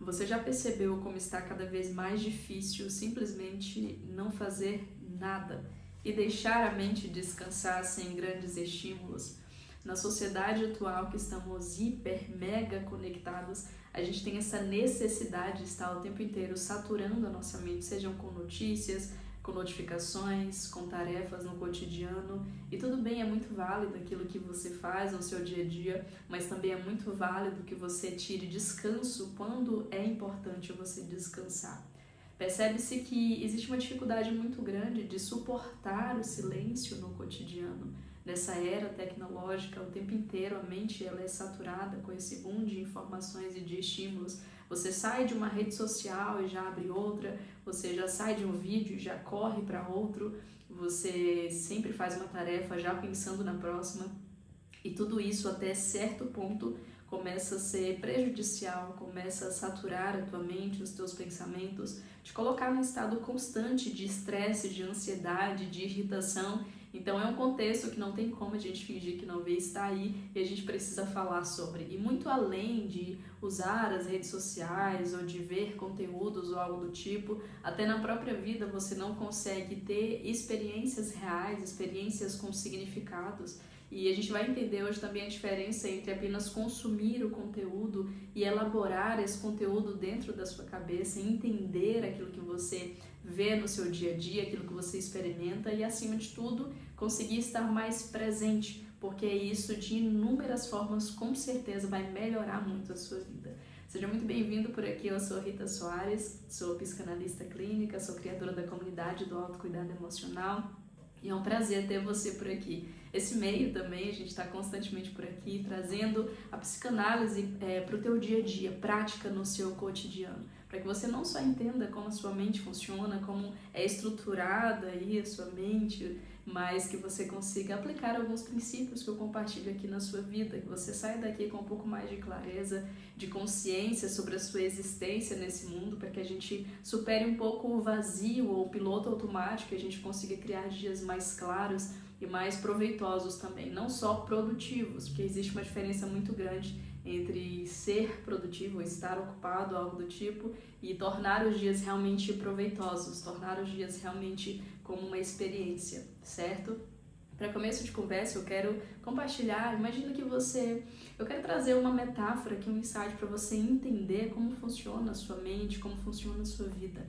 Você já percebeu como está cada vez mais difícil simplesmente não fazer nada e deixar a mente descansar sem grandes estímulos? Na sociedade atual que estamos hiper, mega conectados, a gente tem essa necessidade de estar o tempo inteiro saturando a nossa mente, sejam com notícias, com notificações, com tarefas no cotidiano. E tudo bem, é muito válido aquilo que você faz no seu dia a dia, mas também é muito válido que você tire descanso quando é importante você descansar. Percebe-se que existe uma dificuldade muito grande de suportar o silêncio no cotidiano. Nessa era tecnológica, o tempo inteiro a mente ela é saturada com esse boom de informações e de estímulos. Você sai de uma rede social e já abre outra, você já sai de um vídeo e já corre para outro, você sempre faz uma tarefa já pensando na próxima. E tudo isso até certo ponto começa a ser prejudicial, começa a saturar a tua mente, os teus pensamentos, te colocar num estado constante de estresse, de ansiedade, de irritação. Então é um contexto que não tem como a gente fingir que não vê, está aí e a gente precisa falar sobre. E muito além de usar as redes sociais ou de ver conteúdos ou algo do tipo, até na própria vida você não consegue ter experiências reais, experiências com significados. E a gente vai entender hoje também a diferença entre apenas consumir o conteúdo e elaborar esse conteúdo dentro da sua cabeça, entender aquilo que você vê no seu dia a dia, aquilo que você experimenta e, acima de tudo, conseguir estar mais presente, porque isso de inúmeras formas com certeza vai melhorar muito a sua vida. Seja muito bem-vindo por aqui, eu sou Rita Soares, sou psicanalista clínica, sou criadora da comunidade do autocuidado emocional e é um prazer ter você por aqui. Esse meio também, a gente está constantemente por aqui, trazendo a psicanálise para o teu dia a dia, prática no seu cotidiano, para que você não só entenda como a sua mente funciona, como é estruturada aí a sua mente, mas que você consiga aplicar alguns princípios que eu compartilho aqui na sua vida, que você saia daqui com um pouco mais de clareza, de consciência sobre a sua existência nesse mundo, para que a gente supere um pouco o vazio ou o piloto automático, e a gente consiga criar dias mais claros e mais proveitosos também, não só produtivos, porque existe uma diferença muito grande entre ser produtivo, estar ocupado, algo do tipo, e tornar os dias realmente proveitosos, tornar os dias realmente como uma experiência, certo? Para começo de conversa, eu quero compartilhar, imagina que eu quero trazer uma metáfora aqui, um insight para você entender como funciona a sua mente, como funciona a sua vida.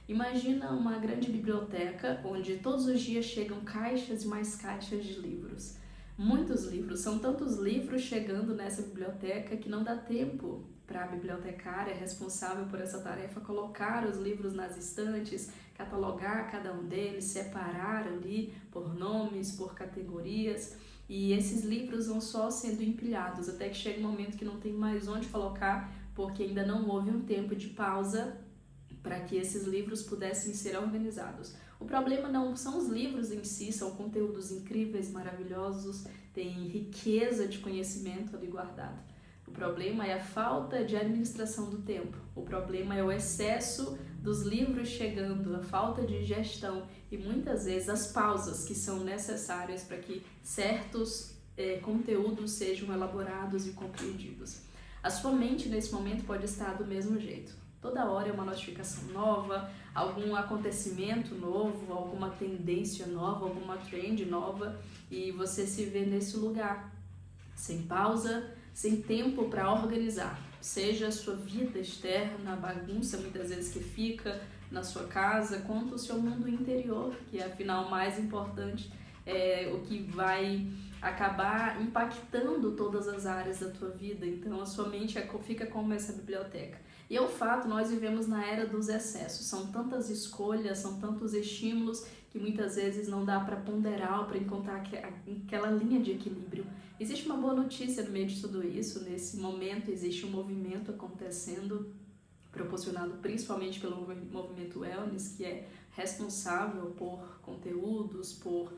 Imagina uma grande biblioteca onde todos os dias chegam caixas e mais caixas de livros. Muitos livros, são tantos livros chegando nessa biblioteca que não dá tempo para a bibliotecária responsável por essa tarefa colocar os livros nas estantes, catalogar cada um deles, separar ali por nomes, por categorias, e esses livros vão só sendo empilhados até que chega um momento que não tem mais onde colocar, porque ainda não houve um tempo de pausa para que esses livros pudessem ser organizados. O problema não são os livros em si, são conteúdos incríveis, maravilhosos, tem riqueza de conhecimento ali guardado. O problema é a falta de administração do tempo. O problema é o excesso dos livros chegando, a falta de gestão e muitas vezes as pausas que são necessárias para que certos conteúdos sejam elaborados e compreendidos. A sua mente nesse momento pode estar do mesmo jeito. Toda hora é uma notificação nova, algum acontecimento novo, alguma tendência nova, alguma trend nova, e você se vê nesse lugar, sem pausa, sem tempo para organizar, seja a sua vida externa, a bagunça muitas vezes que fica na sua casa, quanto o seu mundo interior, que é afinal mais importante, o que vai acabar impactando todas as áreas da tua vida. Então a sua mente fica como essa biblioteca. E é um fato, nós vivemos na era dos excessos, são tantas escolhas, são tantos estímulos que muitas vezes não dá para ponderar ou para encontrar aquela linha de equilíbrio. Existe uma boa notícia no meio de tudo isso, nesse momento existe um movimento acontecendo, proporcionado principalmente pelo movimento Wellness, que é responsável por conteúdos, por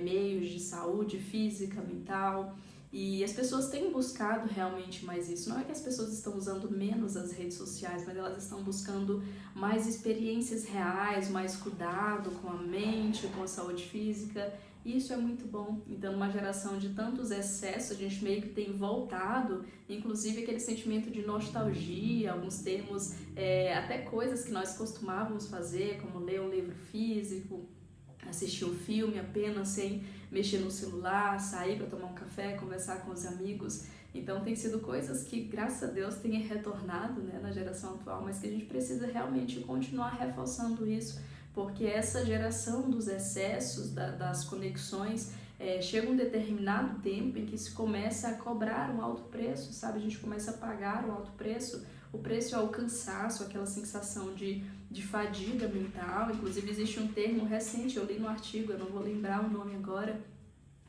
meios de saúde física, mental, e as pessoas têm buscado realmente mais isso. Não é que as pessoas estão usando menos as redes sociais, mas elas estão buscando mais experiências reais, mais cuidado com a mente, com a saúde física, E isso é muito bom. Então, numa geração de tantos excessos, a gente meio que tem voltado, inclusive aquele sentimento de nostalgia, alguns termos, até coisas que nós costumávamos fazer, como ler um livro físico, assistir um filme apenas sem mexer no celular, sair para tomar um café, conversar com os amigos. Então tem sido coisas que, graças a Deus, têm retornado, né, na geração atual, mas que a gente precisa realmente continuar reforçando isso, porque essa geração dos excessos, das conexões, chega um determinado tempo em que se começa a cobrar um alto preço, sabe? A gente começa a pagar um alto preço. O preço é o cansaço, aquela sensação de fadiga mental. Inclusive existe um termo recente, eu li no artigo, eu não vou lembrar o nome agora,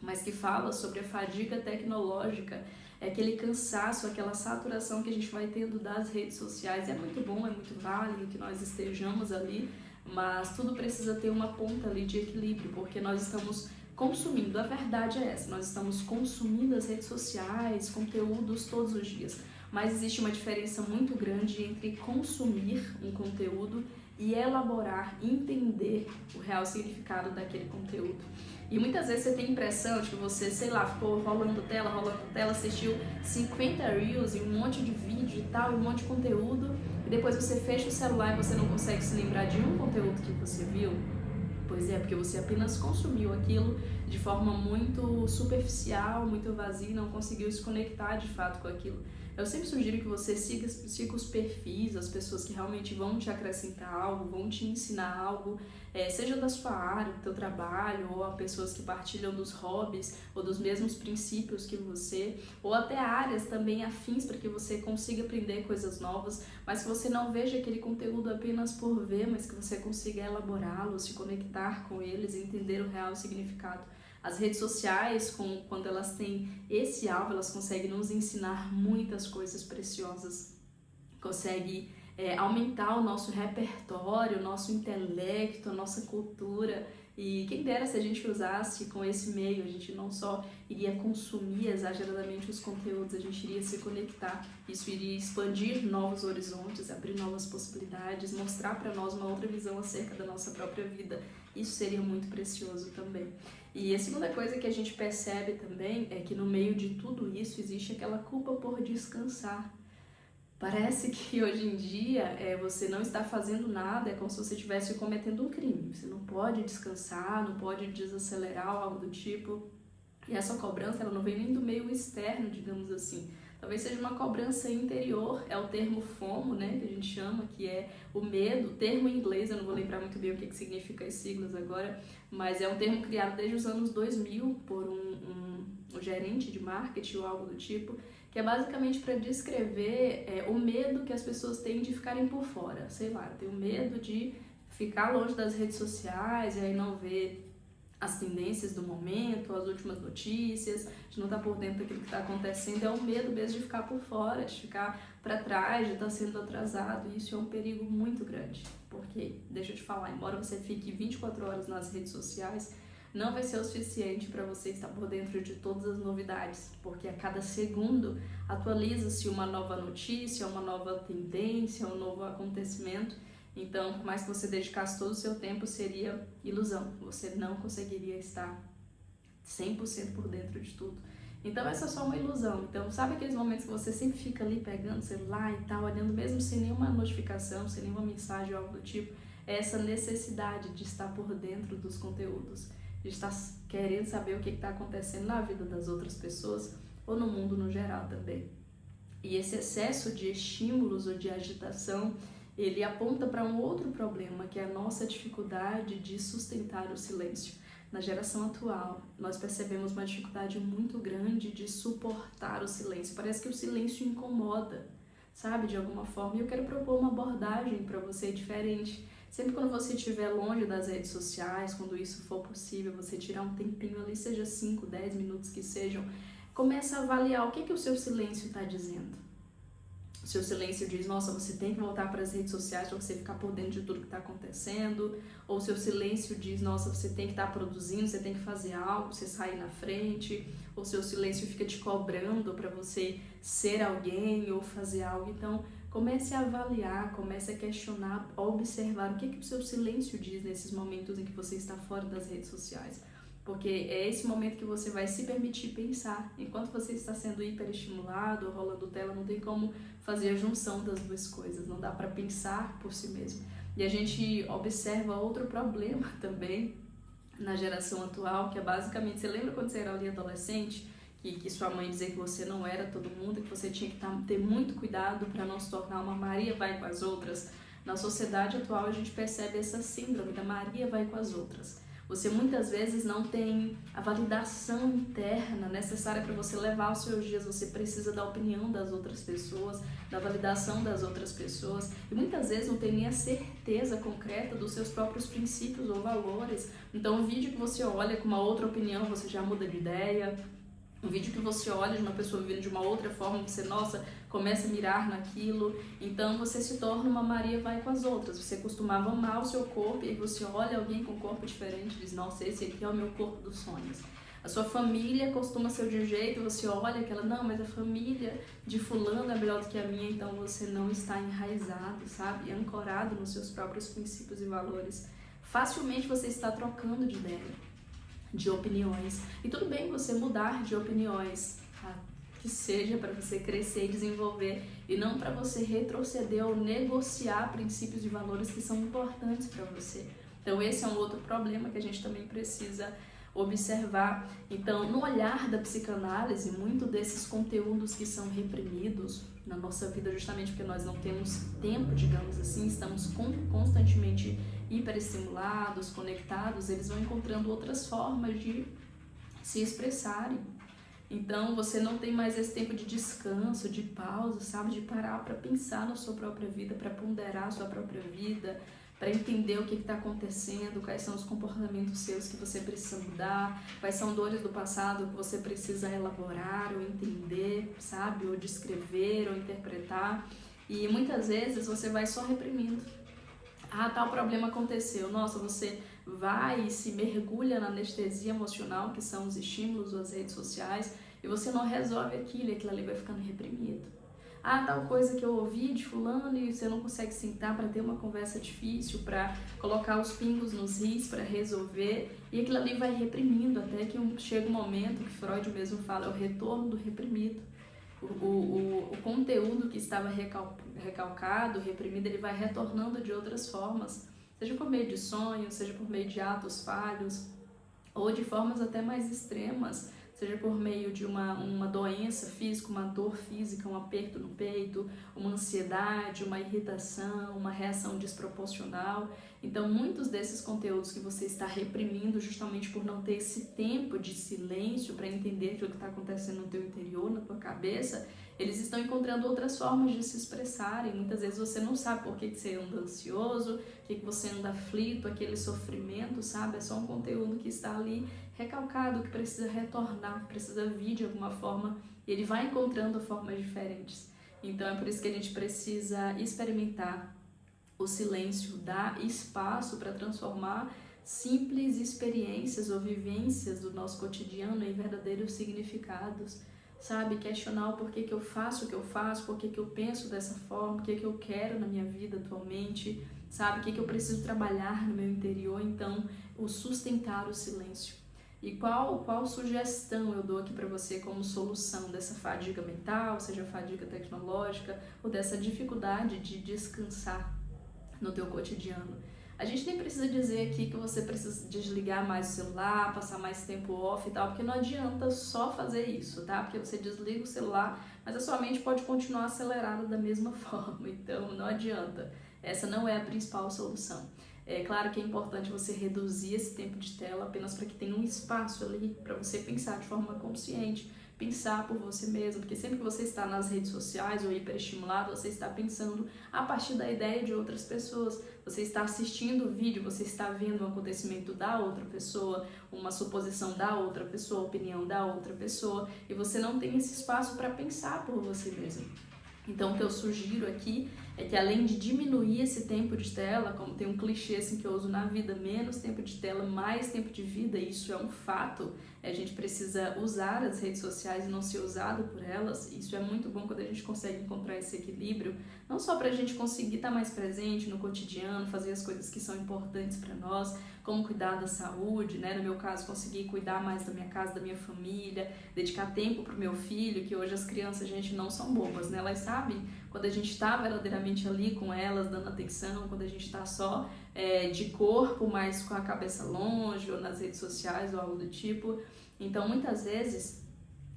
mas que fala sobre a fadiga tecnológica, é aquele cansaço, aquela saturação que a gente vai tendo das redes sociais. É muito bom, é muito válido que nós estejamos ali, mas tudo precisa ter uma ponta ali de equilíbrio, porque nós estamos consumindo, a verdade é essa, nós estamos consumindo as redes sociais, conteúdos todos os dias, mas existe uma diferença muito grande entre consumir um conteúdo e elaborar, entender o real significado daquele conteúdo. E muitas vezes você tem a impressão de que você, sei lá, ficou rolando tela, assistiu 50 reels e um monte de vídeo e tal, e um monte de conteúdo, e depois você fecha o celular e você não consegue se lembrar de um conteúdo que você viu. Pois é, porque você apenas consumiu aquilo de forma muito superficial, muito vazia e não conseguiu se conectar de fato com aquilo. Eu sempre sugiro que você siga os perfis, as pessoas que realmente vão te acrescentar algo, vão te ensinar algo, seja da sua área, do teu trabalho, ou a pessoas que partilham dos hobbies ou dos mesmos princípios que você, ou até áreas também afins para que você consiga aprender coisas novas, mas que você não veja aquele conteúdo apenas por ver, mas que você consiga elaborá-lo, se conectar com eles e entender o real significado. As redes sociais, quando elas têm esse alvo, elas conseguem nos ensinar muitas coisas preciosas, conseguem aumentar o nosso repertório, o nosso intelecto, a nossa cultura. E quem dera se a gente usasse com esse meio, a gente não só iria consumir exageradamente os conteúdos, a gente iria se conectar. Isso iria expandir novos horizontes, abrir novas possibilidades, mostrar para nós uma outra visão acerca da nossa própria vida. Isso seria muito precioso também. E a segunda coisa que a gente percebe também é que no meio de tudo isso existe aquela culpa por descansar. Parece que hoje em dia você não está fazendo nada, é como se você estivesse cometendo um crime. Você não pode descansar, não pode desacelerar ou algo do tipo. E essa cobrança ela não vem nem do meio externo, digamos assim. Talvez seja uma cobrança interior, é o termo FOMO, né, que a gente chama, que é o medo, o termo em inglês, eu não vou lembrar muito bem o que significa as siglas agora, mas é um termo criado desde os anos 2000 por um gerente de marketing ou algo do tipo, que é basicamente para descrever o medo que as pessoas têm de ficarem por fora. Sei lá, eu tenho medo de ficar longe das redes sociais e aí não ver as tendências do momento, as últimas notícias, de não estar por dentro daquilo que está acontecendo, é um medo mesmo de ficar por fora, de ficar para trás, de estar sendo atrasado, e isso é um perigo muito grande, porque, deixa eu te falar, embora você fique 24 horas nas redes sociais, não vai ser o suficiente para você estar por dentro de todas as novidades, porque a cada segundo atualiza-se uma nova notícia, uma nova tendência, um novo acontecimento. Então, por mais que você dedicasse todo o seu tempo, seria ilusão. Você não conseguiria estar 100% por dentro de tudo. Então, essa é só uma ilusão. Então, sabe aqueles momentos que você sempre fica ali pegando o celular e tal, olhando mesmo sem nenhuma notificação, sem nenhuma mensagem ou algo do tipo? É essa necessidade de estar por dentro dos conteúdos, de estar querendo saber o que está acontecendo na vida das outras pessoas ou no mundo no geral também. E esse excesso de estímulos ou de agitação, ele aponta para um outro problema, que é a nossa dificuldade de sustentar o silêncio. Na geração atual, nós percebemos uma dificuldade muito grande de suportar o silêncio. Parece que o silêncio incomoda, sabe, de alguma forma. E eu quero propor uma abordagem para você diferente. Sempre quando você estiver longe das redes sociais, quando isso for possível, você tirar um tempinho ali, seja 5, 10 minutos que sejam, comece a avaliar o que o seu silêncio está dizendo. O seu silêncio diz, nossa, você tem que voltar para as redes sociais para você ficar por dentro de tudo que está acontecendo. Ou o seu silêncio diz, nossa, você tem que estar produzindo, você tem que fazer algo, você sair na frente. Ou o seu silêncio fica te cobrando para você ser alguém ou fazer algo. Então, comece a avaliar, comece a questionar, a observar o que o seu silêncio diz nesses momentos em que você está fora das redes sociais. porque é esse momento que você vai se permitir pensar. Enquanto você está sendo hiperestimulado, rolando tela, não tem como fazer a junção das duas coisas, não dá para pensar por si mesmo. E a gente observa outro problema também na geração atual, que é basicamente, você lembra quando você era ali adolescente, que sua mãe dizia que você não era todo mundo, que você tinha que ter muito cuidado para não se tornar uma Maria vai com as outras? Na sociedade atual a gente percebe essa síndrome da Maria vai com as outras. Você muitas vezes não tem a validação interna necessária para você levar os seus dias, você precisa da opinião das outras pessoas, da validação das outras pessoas, e muitas vezes não tem nem a certeza concreta dos seus próprios princípios ou valores. Então, um vídeo que você olha com uma outra opinião, você já muda de ideia. Um vídeo que você olha de uma pessoa vivendo de uma outra forma, você, nossa, começa a mirar naquilo, então você se torna uma Maria vai com as outras. Você costumava amar o seu corpo e aí você olha alguém com um corpo diferente e diz, nossa, esse aqui é o meu corpo dos sonhos. A sua família costuma ser de um jeito, você olha aquela, não, mas a família de fulano é melhor do que a minha, então você não está enraizado, sabe? Ancorado nos seus próprios princípios e valores. Facilmente você está trocando de ideia, de opiniões. E tudo bem você mudar de opiniões, tá? Que seja para você crescer e desenvolver, e não para você retroceder ou negociar princípios e valores que são importantes para você. Então esse é um outro problema que a gente também precisa observar. Então, no olhar da psicanálise, muito desses conteúdos que são reprimidos na nossa vida, justamente porque nós não temos tempo, digamos assim, estamos constantemente hiperestimulados, conectados, eles vão encontrando outras formas de se expressarem. Então, você não tem mais esse tempo de descanso, de pausa, sabe? De parar para pensar na sua própria vida, para ponderar a sua própria vida, para entender o que está acontecendo, quais são os comportamentos seus que você precisa mudar, quais são dores do passado que você precisa elaborar ou entender, sabe? Ou descrever ou interpretar. E muitas vezes você vai só reprimindo. Ah, tal problema aconteceu. Nossa, você vai e se mergulha na anestesia emocional, que são os estímulos ou as redes sociais, e você não resolve aquilo, e aquilo ali vai ficando reprimido. Ah, tal coisa que eu ouvi de fulano e você não consegue sentar para ter uma conversa difícil, para colocar os pingos nos is, para resolver, e aquilo ali vai reprimindo, até que chega um momento que Freud mesmo fala, é o retorno do reprimido. O conteúdo que estava recalcado, reprimido, ele vai retornando de outras formas, seja por meio de sonhos, seja por meio de atos falhos, ou de formas até mais extremas, seja por meio de uma doença física, uma dor física, um aperto no peito, uma ansiedade, uma irritação, uma reação desproporcional. Então, muitos desses conteúdos que você está reprimindo justamente por não ter esse tempo de silêncio para entender aquilo que está acontecendo no teu interior, na tua cabeça, eles estão encontrando outras formas de se expressarem. Muitas vezes você não sabe por que você anda ansioso, por que você anda aflito, aquele sofrimento, sabe? É só um conteúdo que está ali recalcado, que precisa retornar, que precisa vir de alguma forma, e ele vai encontrando formas diferentes. Então é por isso que a gente precisa experimentar o silêncio, dar espaço para transformar simples experiências ou vivências do nosso cotidiano em verdadeiros significados, sabe? Questionar o porquê que eu faço o que eu faço, porquê que eu penso dessa forma, o que eu quero na minha vida atualmente, sabe? O que eu preciso trabalhar no meu interior. Então, o sustentar o silêncio. E qual sugestão eu dou aqui para você como solução dessa fadiga mental, seja fadiga tecnológica, ou dessa dificuldade de descansar no teu cotidiano? A gente nem precisa dizer aqui que você precisa desligar mais o celular, passar mais tempo off e tal, porque não adianta só fazer isso, tá? Porque você desliga o celular, mas a sua mente pode continuar acelerada da mesma forma, então não adianta. Essa não é a principal solução. É claro que é importante você reduzir esse tempo de tela apenas para que tenha um espaço ali para você pensar de forma consciente, pensar por você mesmo, porque sempre que você está nas redes sociais ou hiperestimulado, você está pensando a partir da ideia de outras pessoas, você está assistindo o vídeo, você está vendo um acontecimento da outra pessoa, uma suposição da outra pessoa, opinião da outra pessoa, e você não tem esse espaço para pensar por você mesmo. Então, o que eu sugiro aqui é que além de diminuir esse tempo de tela, como tem um clichê assim que eu uso na vida, menos tempo de tela, mais tempo de vida, e isso é um fato, a gente precisa usar as redes sociais e não ser usado por elas. Isso é muito bom quando a gente consegue encontrar esse equilíbrio, não só para a gente conseguir estar mais presente no cotidiano, fazer as coisas que são importantes para nós, como cuidar da saúde, né? No meu caso, conseguir cuidar mais da minha casa, da minha família, dedicar tempo pro meu filho, que hoje as crianças, gente, não são bobas, né? Elas sabem quando a gente está verdadeiramente ali com elas, dando atenção, quando a gente está só de corpo, mas com a cabeça longe, ou nas redes sociais, ou algo do tipo. Então, muitas vezes,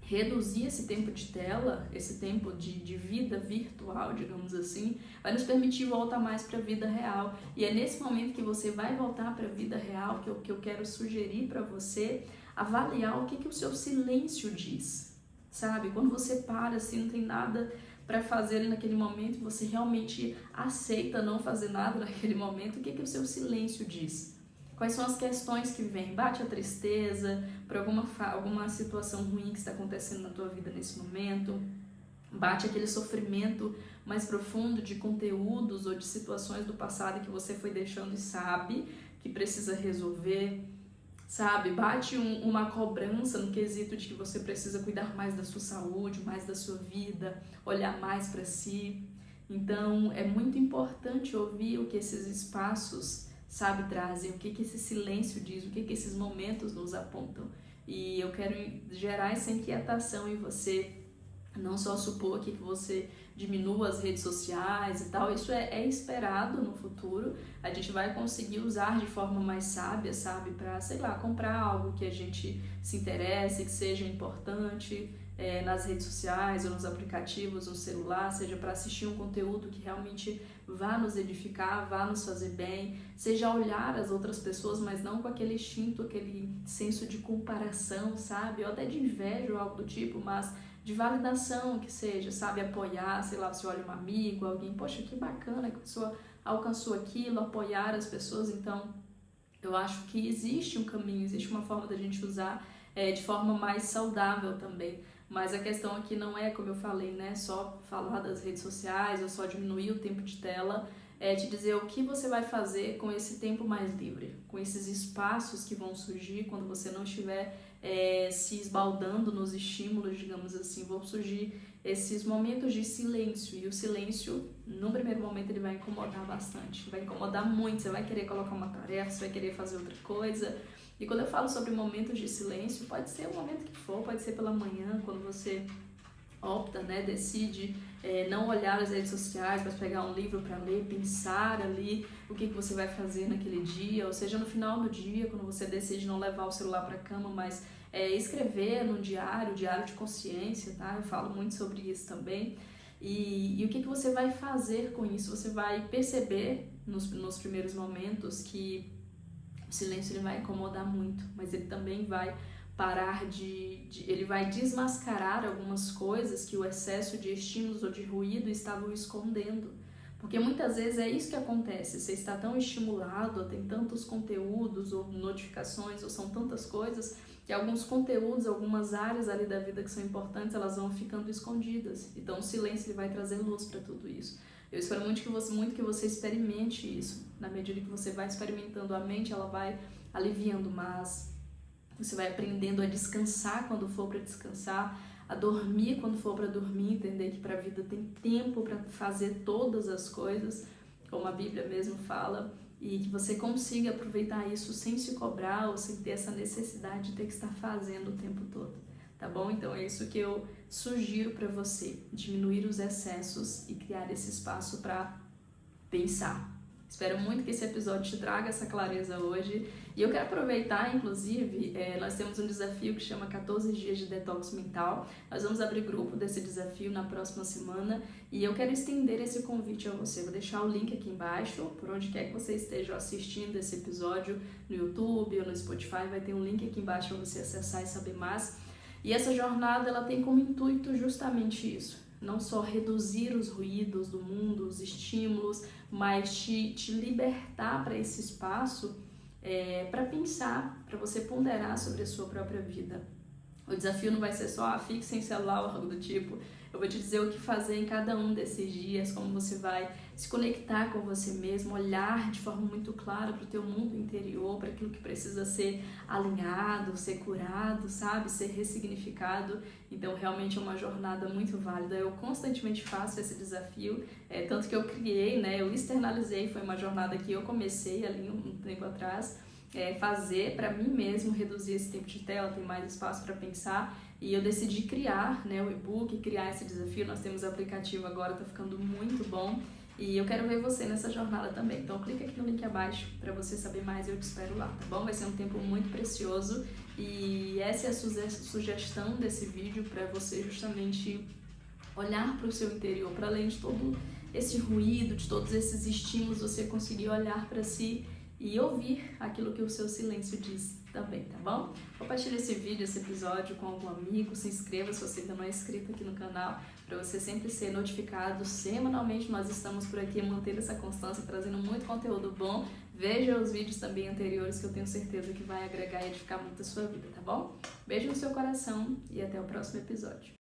reduzir esse tempo de tela, esse tempo de vida virtual, digamos assim, vai nos permitir voltar mais para a vida real. E é nesse momento que você vai voltar para a vida real que eu quero sugerir para você avaliar o que o seu silêncio diz, sabe? Quando você para, assim, não tem nada para fazer naquele momento, você realmente aceita não fazer nada naquele momento, o que o seu silêncio diz? Quais são as questões que vêm? Bate a tristeza por alguma situação ruim que está acontecendo na tua vida nesse momento? Bate aquele sofrimento mais profundo de conteúdos ou de situações do passado que você foi deixando e sabe que precisa resolver? Sabe? Bate uma cobrança no quesito de que você precisa cuidar mais da sua saúde, mais da sua vida, olhar mais para si. Então, é muito importante ouvir o que esses espaços, sabe, trazem, o que esse silêncio diz, o que esses momentos nos apontam. E eu quero gerar essa inquietação em você, não só supor que você diminua as redes sociais e tal, isso é esperado no futuro, a gente vai conseguir usar de forma mais sábia, sabe, para, sei lá, comprar algo que a gente se interesse, que seja importante, nas redes sociais ou nos aplicativos, no celular, seja para assistir um conteúdo que realmente vá nos edificar, vá nos fazer bem, seja olhar as outras pessoas, mas não com aquele instinto, aquele senso de comparação, sabe, ou até de inveja ou algo do tipo, mas de validação que seja, sabe, apoiar, sei lá, você olha um amigo, alguém, poxa, que bacana que a pessoa alcançou aquilo, apoiar as pessoas. Então, eu acho que existe um caminho, existe uma forma da gente usar de forma mais saudável também. Mas a questão aqui não é, como eu falei, né, só falar das redes sociais ou só diminuir o tempo de tela, é te dizer o que você vai fazer com esse tempo mais livre, com esses espaços que vão surgir quando você não estiver se esbaldando nos estímulos, digamos assim, vão surgir esses momentos de silêncio, e o silêncio, no primeiro momento, ele vai incomodar bastante, vai incomodar muito, você vai querer colocar uma tarefa, você vai querer fazer outra coisa. E quando eu falo sobre momentos de silêncio, pode ser o momento que for, pode ser pela manhã, quando você opta, né, decide não olhar as redes sociais, mas pegar um livro para ler, pensar ali o que você vai fazer naquele dia, ou seja, no final do dia, quando você decide não levar o celular para a cama, mas escrever num diário de consciência, tá? Eu falo muito sobre isso também. E o que você vai fazer com isso? Você vai perceber nos primeiros momentos que o silêncio ele vai incomodar muito, mas ele também vai parar ele vai desmascarar algumas coisas que o excesso de estímulos ou de ruído estavam escondendo. Porque muitas vezes é isso que acontece, você está tão estimulado, tem tantos conteúdos ou notificações, ou são tantas coisas, que alguns conteúdos, algumas áreas ali da vida que são importantes, elas vão ficando escondidas. Então o silêncio ele vai trazer luz para tudo isso. Eu espero muito que você experimente isso. Na medida que você vai experimentando, a mente ela vai aliviando, mas você vai aprendendo a descansar quando for para descansar, a dormir quando for para dormir, entender que para a vida tem tempo para fazer todas as coisas, como a Bíblia mesmo fala, e que você consiga aproveitar isso sem se cobrar ou sem ter essa necessidade de ter que estar fazendo o tempo todo, tá bom? Então é isso que eu sugiro para você, diminuir os excessos e criar esse espaço para pensar. Espero muito que esse episódio te traga essa clareza hoje. E eu quero aproveitar, inclusive, nós temos um desafio que chama 14 dias de detox mental. Nós vamos abrir grupo desse desafio na próxima semana e eu quero estender esse convite a você. Vou deixar o link aqui embaixo, por onde quer que você esteja assistindo esse episódio, no YouTube ou no Spotify, vai ter um link aqui embaixo para você acessar e saber mais. E essa jornada, ela tem como intuito justamente isso. Não só reduzir os ruídos do mundo, os estímulos, mas te libertar para esse espaço para pensar, para você ponderar sobre a sua própria vida. O desafio não vai ser só fixe em celular ou algo do tipo. Eu vou te dizer o que fazer em cada um desses dias, como você vai se conectar com você mesmo, olhar de forma muito clara para o teu mundo interior, para aquilo que precisa ser alinhado, ser curado, sabe? Ser ressignificado. Então, realmente é uma jornada muito válida. Eu constantemente faço esse desafio, tanto que eu criei, né? Eu externalizei, foi uma jornada que eu comecei ali um tempo atrás, fazer para mim mesmo, reduzir esse tempo de tela, ter mais espaço para pensar. E eu decidi criar, né, o e-book, criar esse desafio. Nós temos o aplicativo agora, tá ficando muito bom. E eu quero ver você nessa jornada também. Então clica aqui no link abaixo para você saber mais e eu te espero lá, tá bom? Vai ser um tempo muito precioso e essa é a sugestão desse vídeo para você justamente olhar para o seu interior, para além de todo esse ruído, de todos esses estímulos, você conseguir olhar para si e ouvir aquilo que o seu silêncio diz também, tá bom? Compartilhe esse vídeo, esse episódio com algum amigo, se inscreva se você ainda não é inscrito aqui no canal, para você sempre ser notificado semanalmente. Nós estamos por aqui mantendo essa constância, trazendo muito conteúdo bom. Veja os vídeos também anteriores que eu tenho certeza que vai agregar e edificar muito a sua vida, tá bom? Beijo no seu coração e até o próximo episódio.